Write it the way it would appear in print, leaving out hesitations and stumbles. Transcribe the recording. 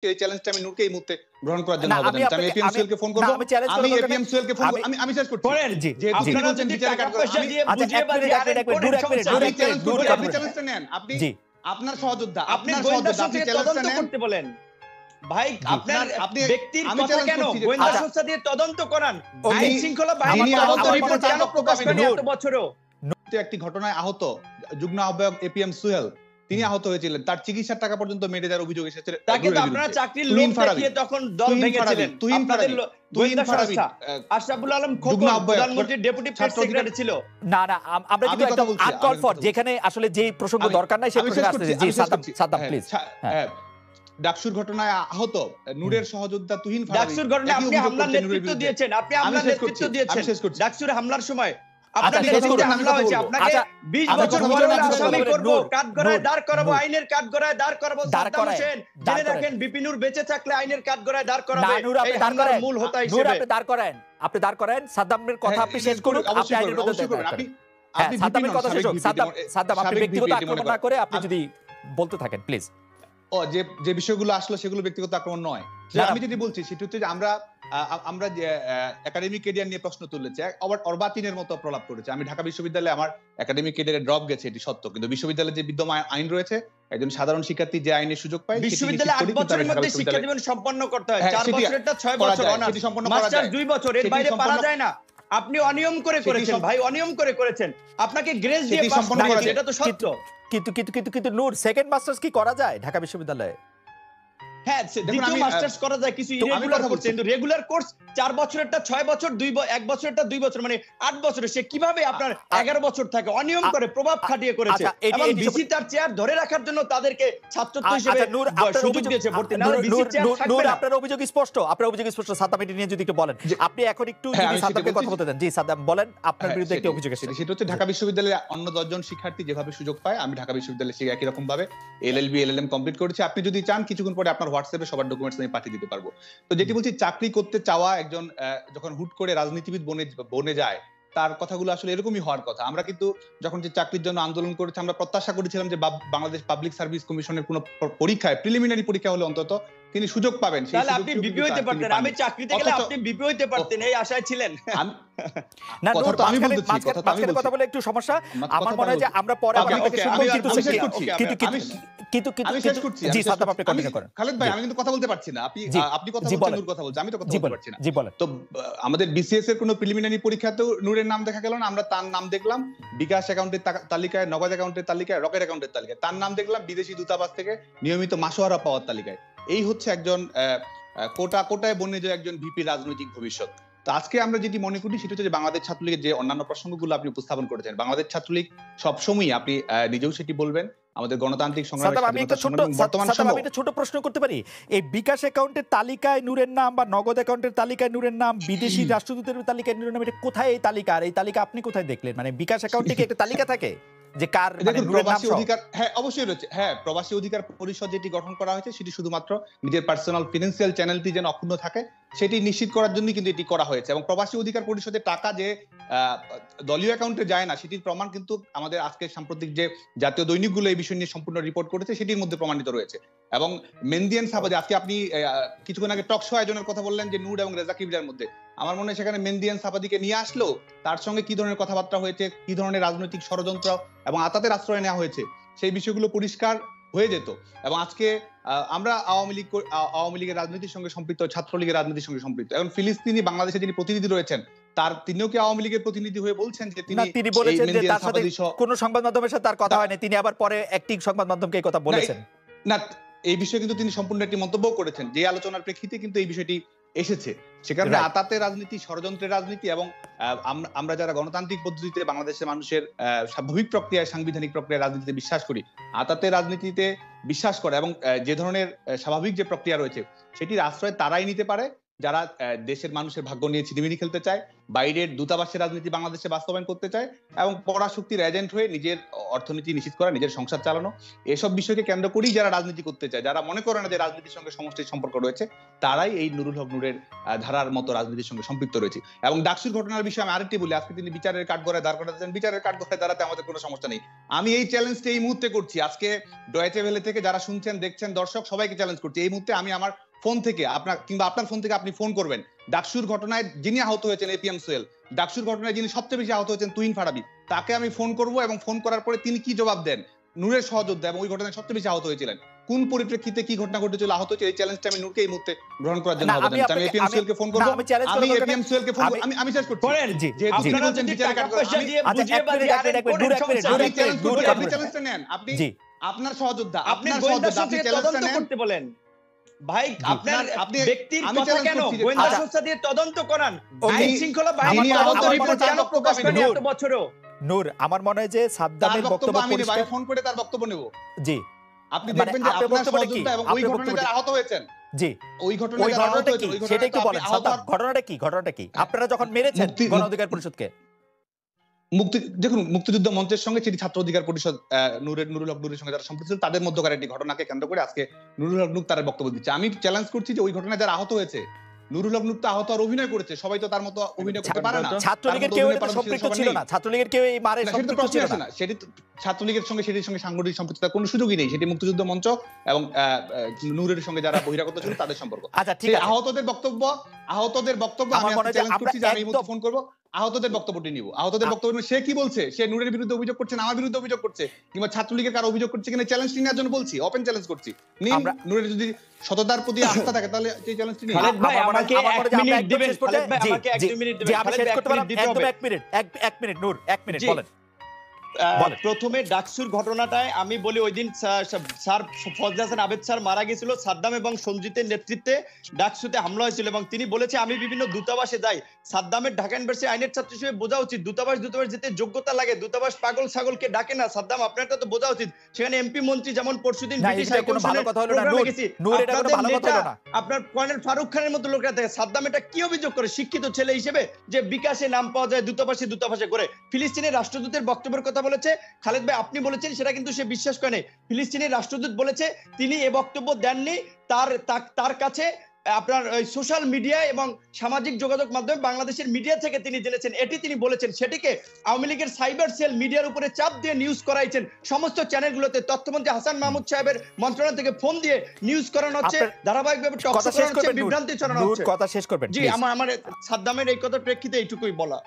এই চ্যালেঞ্জটা আমি নূরকে এই মুহূর্তে গ্রহণ করার জন্য আহ্বান জানাচ্ছি। আমি এপিএম সোহেলকে ফোন করব। আমি এপিএম সোহেলকে ফোন করব। আমি শেষ করছি। যে আপনারা যদি টাকা পয়সা দিয়ে বুঝিয়ে বাজিয়ে আপনি চ্যালেঞ্জটা নেন। আপনি আপনার সহযোদ্ধা, আপনার সহযোদ্ধা আপনি চ্যালেঞ্জটা করতে বলেন। ভাই আপনার ব্যক্তির কথা কেন গোয়েন্দা সংস্থা দিয়ে তদন্ত করান। আইন শৃঙ্খলা বাহিনী তদন্ত রিপোর্ট কেন প্রকাশ করেন এত বছরও? একটি ঘটনায় আহত যুগ্ম আহ্বায়ক এপিএম সোহেল তিনি আহত হয়েছিলেন, তার চিকিৎসার টাকা পর্যন্ত মেরে দেওয়ার অভিযোগ এসেছে। তাকে তো আপনারা চাকরির লোভ দেখিয়ে তখন দল ভেঙেছিলেন। আপনাদের গোয়েন্দা সংস্থা আশরাফুল আলম খোকন প্রধানমন্ত্রীর ডেপুটি প্রেস সেক্রেটারি ছিল। না না আমরা কিন্তু একদম আনকল ফর যেখানে আসলে যে প্রসঙ্গ দরকার নাই সেই প্রসঙ্গে আসছে। জি সাদ্দাম প্লিজ। ডাকসুর ঘটনায় আহত নূরের সহযোদ্ধা তুহিন ফারাবী, ডাকসুর ঘটনায় আপনি হামলার নেতৃত্ব দিয়েছেন, আপনি হামলার নেতৃত্ব দিয়েছেন। ডাকসুর হামলার সময় আপনার নেতৃত্বে হামলা হয়েছে, আপনাকে 20 বছর ধরে আসামি করব, কাঠগড়ায় দাঁড় করাবো, আইনের কাঠগড়ায় দাঁড় করাবো। সাদ্দাম হোসেন জেনে রাখেন বিপিনুর বেঁচে থাকলে আইনের কাঠগড়ায় দাঁড় করাবে। এই হামলার মূল হোতা হিসেবে আপনি দাঁড় করেন। সাদ্দামের কথা আপনি শেষ করুন। আপনি আইনের মধ্যে আপনি সাদ্দামের কথা শেষ করুন। সাদ্দাম আপনি ব্যক্তিগত আক্রমণ না করে আপনি যদি বলতে থাকেন প্লিজ। যে বিষয়গুলো আসলে সেগুলো ব্যক্তিগত আক্রমণ নয়। আমি যেটি বলছি সেটা হচ্ছে যে আমরা যে একাডেমিক ক্যারিয়ার নিয়ে প্রশ্ন তুলেছে, অর্বাচীনের মতো প্রলাপ করেছে। আমি ঢাকা বিশ্ববিদ্যালয়ে আমার একাডেমিক ক্যারিয়ারে ড্রপ গেছে, এটি সত্য, কিন্তু বিশ্ববিদ্যালয়ে যে বিদ্যমান আইন রয়েছে, একজন সাধারণ শিক্ষার্থী যে আইনের সুযোগ পায়, বিশ্ববিদ্যালয়ে 8 বছরের মধ্যে শিক্ষা জীবন সম্পন্ন করতে হয়। 4 বছরেরটা 6 বছর অনার্স, মাস্টার 2 বছর, এর বাইরে পারা যায় না। আপনি অনিয়ম করে করেছেন ভাই, অনিয়ম করে করেছেন। আপনাকে গ্রেস দিয়ে পাস করা যায়, এটা তো সত্য। কিন্তু নূর সেকেন্ড মাস্টার্স কি করা যায় ঢাকা বিশ্ববিদ্যালয়ে? হ্যাঁ, দ্বিতীয় মাস্টার্স করা যায় কিছু ইরেগুলার কোর্স, কিন্তু রেগুলার কোর্স 4 বছরেরটা 6 বছর, 1 বছরেরটা 2 বছর, মানে 8 বছরে সে কিভাবে আপনার 11 বছর থাকে? অনিয়ম করে, প্রভাব খাটিয়ে করেছে। এবং বিসি তার চেয়ার ধরে রাখার জন্য তাদেরকে ছাত্রত্ব হিসেবে সুযোগ দিয়েছে ভর্তি না। বিসি চেয়ার থাকবে না। আপনার অভিযোগ স্পষ্ট, আপনার অভিযোগ স্পষ্ট। সাদ্দাম এটি নিয়ে যদি একটু বলেন, আপনি এখন একটু যদি সাদ্দামকে কথা বলতে দেন। জি সাদ্দাম বলেন, আপনার বিরুদ্ধে একটি অভিযোগ এসেছে। সেটা হচ্ছে ঢাকা বিশ্ববিদ্যালয়ে অন্য 10 জন শিক্ষার্থী যেভাবে সুযোগ পায়, আমি ঢাকা বিশ্ববিদ্যালয়ে সেই একই রকম ভাবে এলএলবি এলএলএম কমপ্লিট করেছি। আপনি যদি চান কিছুক্ষণ পরে আপনার হোয়াটসঅ্যাপে সবার ডকুমেন্টস আমি পাঠিয়ে দিতে পারবো। তো যেটি বলছি, চাকরি করতে চাওয়া একজন যখন হুট করে রাজনীতিবিদ বনে যায়, তার কথাগুলো আসলে এরকমই হওয়ার কথা। আমরা কিন্তু যখন যে চাকরির জন্য আন্দোলন করেছি, আমরা প্রত্যাশা করেছিলাম যে বাংলাদেশ পাবলিক সার্ভিস কমিশনের কোনো পরীক্ষায়, প্রিলিমিনারি পরীক্ষা হলে অন্তত তিনি সুযোগ পাবেন। তাহলে আপনি বিপি হইতে পারতেন। আমি চাকরিতে গেলে আপনি বিপি হইতে পারতেন, এই আশায় ছিলেন। না নূর, মাঝখানে কথা বলে একটু সমস্যা। আমার মনে হয় যে আমরা পরে আপনাকে শুনবো, কিন্তু আমি শেষ করছি। জি সাদ্দাম আপনি কন্টিনিউ করেন। খালেদ ভাই, আমি কিন্তু কথা বলতে পারছি না। আপনি কথা বলছেন, নূর কথা বলছে, আমি তো কথা বলতে পারছি না। জি বলেন। তো আমাদের বিসিএস এর কোনো প্রিলিমিনারি পরীক্ষাতেও নূরের নাম দেখা গেল না। আমরা তার নাম দেখলাম বিকাশ অ্যাকাউন্টের তালিকায়, নগদ অ্যাকাউন্টের তালিকায়, রকেট অ্যাকাউন্টের তালিকায়। তার নাম দেখলাম বিদেশি দূতাবাস থেকে নিয়মিত মাসোহারা পাওয়ার তালিকায়। এই হচ্ছে একজন কোটায় বনে যায় একজন ভিপি রাজনৈতিক ভবিষ্যৎ। তো আজকে আমরা যেটি মনে করি সেটা হচ্ছে যে বাংলাদেশ ছাত্রলীগের যে অন্যান্য প্রসঙ্গগুলো আপনি উপস্থাপন করেছেন, বাংলাদেশ ছাত্রলীগ সবসময়, আপনি নিজেও সেটি বলবেন, আমাদের গণতান্ত্রিক সংগ্রামের আমি একটা ছোট প্রশ্ন করতে পারি? এই বিকাশ অ্যাকাউন্টের তালিকায় নূরের নাম বা নগদ অ্যাকাউন্টের তালিকায় নূরের নাম, বিদেশি রাষ্ট্রদূতের তালিকায় নূরের নাম, এটা কোথায়? এই তালিকা, আর এই তালিকা আপনি কোথায় দেখলেন? মানে বিকাশ অ্যাকাউন্টে কি একটা তালিকা থাকে যে কার প্রবাসী অধিকার? হ্যাঁ, অবশ্যই রয়েছে। হ্যাঁ, প্রবাসী অধিকার পরিষদ যেটি গঠন করা হয়েছে, সেটি শুধুমাত্র নিজের পার্সোনাল ফিনান্সিয়াল চ্যানেলটি যেন অক্ষুণ্ণ থাকে সেটি নিশ্চিত করার জন্য কিন্তু এটি করা হয়েছে। এবং প্রবাসী অধিকার পরিষদের টাকা যে দলীয় অ্যাকাউন্টে যায় না, সেটির প্রমাণ কিন্তু আমাদের আজকে সাম্প্রতিক যে জাতীয় দৈনিকগুলো এই বিষয় নিয়ে সম্পূর্ণ রিপোর্ট করেছে, সেটির মধ্যে প্রমাণিত রয়েছে। এবং মেন্দিয়ান সাবাদে, আজকে আপনি কিছুক্ষণ আগে টক শো আয়োজনের কথা বললেন যে নূর এবং রেজা কিবরিয়ার মধ্যে, আমার মনে হয় সেখানে মেন্দিয়ান সাবাদিকে নিয়ে আসলো, তার সঙ্গে কি ধরনের কথাবার্তা হয়েছে, কি ধরনের রাজনৈতিক ষড়যন্ত্র এবং আতাতের আশ্রয় নেওয়া হয়েছে, সেই বিষয়গুলো পরিষ্কার হয়ে যেত। এবং আজকে আমরা আওয়ামী লীগের রাজনীতির সঙ্গে সম্পৃক্ত, ছাত্রলীগের রাজনীতির সঙ্গে সম্পৃক্ত। এখন ফিলিস্তিনি বাংলাদেশে যিনি প্রতিনিধি রয়েছেন, তিনিও কি আওয়ামী লীগের প্রতিনিধি হয়ে বলছেন যে তিনি বলেছেন যে তার সাথে কোনো সংবাদ মাধ্যমের সাথে তার কথা হয়নি, তিনি আবার পরে একটি সংবাদ মাধ্যমকে এই কথা বলেছেন? না, এই বিষয়ে কিন্তু তিনি সম্পূর্ণ একটি মন্তব্য করেছেন, যে আলোচনার প্রেক্ষিতে কিন্তু এই বিষয়টি এসেছে। সেখানে আতাতের রাজনীতি, ষড়যন্ত্রের রাজনীতি, এবং আমরা যারা গণতান্ত্রিক পদ্ধতিতে বাংলাদেশের মানুষের স্বাভাবিক প্রক্রিয়ায়, সাংবিধানিক প্রক্রিয়ায় রাজনীতিতে বিশ্বাস করি, আতাতের রাজনীতিতে বিশ্বাস করে এবং যে ধরনের স্বাভাবিক যে প্রক্রিয়া রয়েছে সেটির আশ্রয় তারাই নিতে পারে যারা দেশের মানুষের ভাগ্য নিয়ে ছিনিমিনি খেলতে চায়, বাইরের দূতাবাসের রাজনীতি বাংলাদেশে বাস্তবায়ন করতে চায় এবং পরাশক্তির এজেন্ট হয়ে নিজের অর্থনীতি নিশ্চিত করা, নিজের সংসার চালানো, এসব বিষয়কে কেন্দ্র করেই যারা রাজনীতি করতে চায়, যারা মনে করে না যে রাজনীতির সঙ্গে সমষ্টির সম্পর্ক রয়েছে, তারাই এই নুরুল হক নূরের ধারার মতো রাজনীতির সঙ্গে সম্পৃক্ত রয়েছে। এবং ডাকসুর ঘটনার বিষয়ে আমি আরেকটি বলি, আজকে তিনি বিচারের কাঠগড়ায় দাঁড় করাতেছেন, বিচারের কাঠগড়ায় দাঁড়াতে আমাদের কোনো সমস্যা নেই। আমি এই চ্যালেঞ্জটা এই মুহূর্তে করছি, আজকে ডয়েচে ভেলে থেকে যারা শুনছেন দেখছেন দর্শক সবাইকে চ্যালেঞ্জ করছি, এই মুহূর্তে আমি আমার ফোন থেকে আপনার কিংবা আপনার ফোন থেকে আপনি ফোন করবেন, ডাকসুর ঘটনায় যিনি আহত হয়েছেন এপিএম সোহেল, ডাকসুর ঘটনায় যিনি সবচেয়ে বেশি আহত হয়েছেন তুহিন ফারাবি, তাকে আমি ফোন করব এবং ফোন করার পরে তিনি কি জবাব দেন, নূরের সহযোদ্ধা এবং ওই ঘটনায় সবচেয়ে বেশি আহত হয়েছিলেন, কোন পরিপ্রেক্ষিতে কি ঘটনা ঘটেছিল, আহত হয়েছে, এই চ্যালেঞ্জটা আমি নূরকে এই মুহূর্তে গ্রহণ করার জন্য আবেদন করছি। আমি এপিএম সোহেলকে ফোন করব, আমি এপিএম সোহেলকে ফোন করব, আমি শেষ করছি। যেহেতু তিনি বলছেন বিচারের কাঠগড়ায়, আপনি চ্যালেঞ্জটা নেন, আপনি আপনার সহযোদ্ধা, আপনি তদন্ত করতে বলেন ভাই, আপনার ব্যক্তির কথা কেন গোয়েন্দা সংস্থা দিয়ে তদন্ত করান, আইন শৃঙ্খলা বাহিনী তদন্ত রিপোর্ট কেন প্রকাশ করেনি এত বছরও? নূর, আমার মনে হয় যে সাদ্দামের বক্তব্য আমি ভাই ফোন করে তার বক্তব্য নেব। জি, আপনি দেখবেন যে আপনার সহযোদ্ধা এবং ওই ঘটনায় যারা আহত হয়েছেন, জি, ওই ঘটনায় যারা আহত হয়েছেন, ওই সেটা একটু বলেন। সাদ্দাম, ঘটনাটা কি আপনারা যখন মেরেছেন গণ অধিকার পরিষদকে? দেখুন, মুক্তিযুদ্ধ মঞ্চের সঙ্গে সেটি ছাত্র অধিকার পরিষদ নুরুল হক নূরের সঙ্গে যারা সম্পৃক্ত ছিল তাদের মধ্যকার একটি ঘটনাকে কেন্দ্র করে আজকে নুরুল হক নূর তার বক্তব্য দিচ্ছে। আমি চ্যালেঞ্জ করছি যে ওই ঘটনায় যারা আহত হয়েছে, নুরুল হক নূর তো আহত আর অভিনয় করেছে, সবাই তো তার মতো অভিনয় করতে পারে না। ছাত্রলীগের কেউ এতে সম্পৃক্ত ছিল না, ছাত্রলীগের কেউ এই মারে সম্পৃক্ত ছিল না। সেটি ছাত্রলীগের সঙ্গে সেটির সঙ্গে সাংগঠনিক সম্পৃক্ততার কোনো সুযোগই নেই, সেটি মুক্তিযুদ্ধ মঞ্চ এবং নূরের সঙ্গে যারা বহিরাগত ছিল তাদের সম্পর্ক। আচ্ছা ঠিক আছে, আহতদের বক্তব্য আমি চ্যালেঞ্জ করছি যে আমি এই মুহূর্তে ফোন করব, আহতদের বক্তব্যটি নিব, আহতদের বক্তব্য সে কি বলছে, সে নূরের বিরুদ্ধে অভিযোগ করছে না আমার বিরুদ্ধে অভিযোগ করছে, কিংবা ছাত্রলীগের কারো অভিযোগ করছে কিনা চ্যালেঞ্জটি নেওয়ার জন্য বলছি, ওপেন চ্যালেঞ্জ করছি। নূরের যদি সততার প্রতি আস্থা থাকে তাহলে এই চ্যালেঞ্জটি নিন। খালেদ ভাই আমাকে 1 মিনিট দিবেন, খালেদ ভাই আমাকে 1 মিনিট দিবেন, আমি শেষ করতে পারলাম একদম 1 মিনিট নূর 1 মিনিট বলেন। প্রথমে ডাকসুর ঘটনাটায় আমি বলি, ওই দিন স্যার ফজলে হাসান আবেদ স্যার মারা গেছিল, সাদ্দাম এবং সঞ্জিতের নেতৃত্বে ডাকসুতে হামলা হয়েছিল এবং তিনি বলেছে আমি বিভিন্ন দূতাবাসে যাই। সাদ্দামের ঢাকা ইউনিভার্সিটি আইনের ছাত্র হিসেবে বোঝা উচিত দূতাবাস যেতে যোগ্যতা লাগে, দূতাবাস পাগল ছাগলকে ডাকে না। সাদ্দাম আপনারটা তো বোঝা উচিত, সেখানে এমপি মন্ত্রী যেমন পরশুদিন ব্রিটিশ হাইকমিশনের প্রোগ্রামে গেছি, আপনার কর্নেল ফারুক খানের মতো লোকরা থাকে। সাদ্দাম এটা কি অভিযোগ করে শিক্ষিত ছেলে হিসেবে যে বিকাশে নাম পাওয়া যায় দূতাবাসে করে? ফিলিস্তিনের রাষ্ট্রদূতের বক্তব্যের কথা বলেছে খালেদ ভাই, আপনি বলেছেন সেটা কিন্তু সে বিশ্বাস করে নাই। ফিলিস্তিনের রাষ্ট্রদূত বলেছে তিনি এ বক্তব্য দেননি, তার কাছে আপনার সোশ্যাল মিডিয়া এবং সামাজিক যোগাযোগ মাধ্যমে বাংলাদেশের মিডিয়া থেকে তিনি জেনেছেন, এটি তিনি বলেছেন। সেটিকে আওয়ামী লীগের সাইবার সেল মিডিয়ার উপরে চাপ দিয়ে নিউজ করাইছেন, সমস্ত চ্যানেলগুলোতে তথ্যমন্ত্রী হাসান মাহমুদ সাহেবের মন্ত্রণালয় থেকে ফোন দিয়ে নিউজ করানো হচ্ছে, ধারাবাহিকভাবে টকশো করানো হচ্ছে, বিভ্রান্তি ছড়ানো হচ্ছে। কথা শেষ করবেন জি, আমার সাদ্দামের এই কথার প্রেক্ষিতে এইটুকুই বলা।